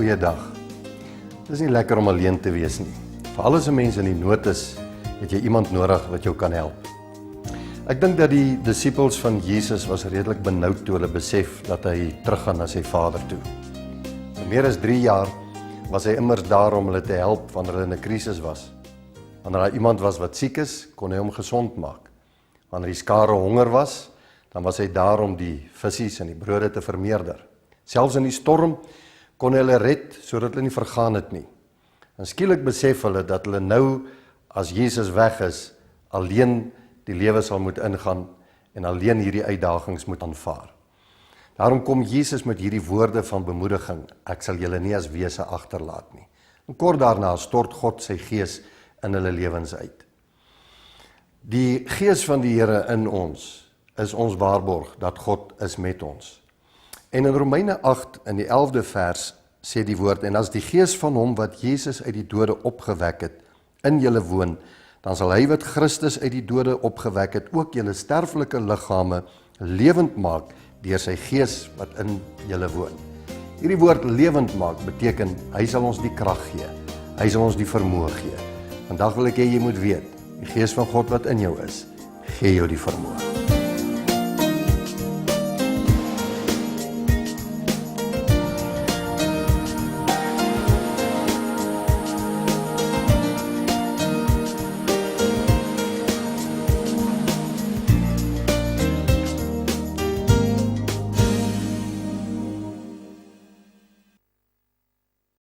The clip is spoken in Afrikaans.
Goeiedag. Dit is nie lekker om alleen te wees nie. Veral as 'n mens in die nood is, het jy iemand nodig wat jou kan help. Ek dink dat die disippels van Jesus was redelik benoud toe hulle besef dat hy teruggaan na sy Vader toe. Vir meer as 3 jaar was hy immers daar om hulle te help wanneer hulle in 'n krisis was. Wanneer daar iemand was wat siek is, kon hy hom gesond maak. Wanneer die skare honger was, dan was hy daar om die visse en die brode te vermeerder. Selfs in die storm kon hy hulle red sodat hulle nie vergaan het nie. En skielik besef hulle dat hulle nou, as Jesus weg is, alleen die lewe sal moet ingaan en alleen hierdie uitdagings moet aanvaar. Daarom kom Jesus met hierdie woorde van bemoediging: ek sal julle nie as wese agterlaat nie. En kort daarna stort God sy gees in hulle lewens uit. Die gees van die Here in ons is ons waarborg dat God is met ons. En in Romeine 8 in die 11de vers sê die woord: en as die gees van hom wat Jesus uit die dode opgewek het in julle woon, dan sal hy wat Christus uit die dode opgewek het ook julle sterflike liggame lewend maak deur sy gees wat in julle woon. Hierdie woord lewend maak beteken hy sal ons die krag gee. Hy sal ons die vermoë gee. Vandag wil ek hê jy moet weet, die gees van God wat in jou is, gee jou die vermoë.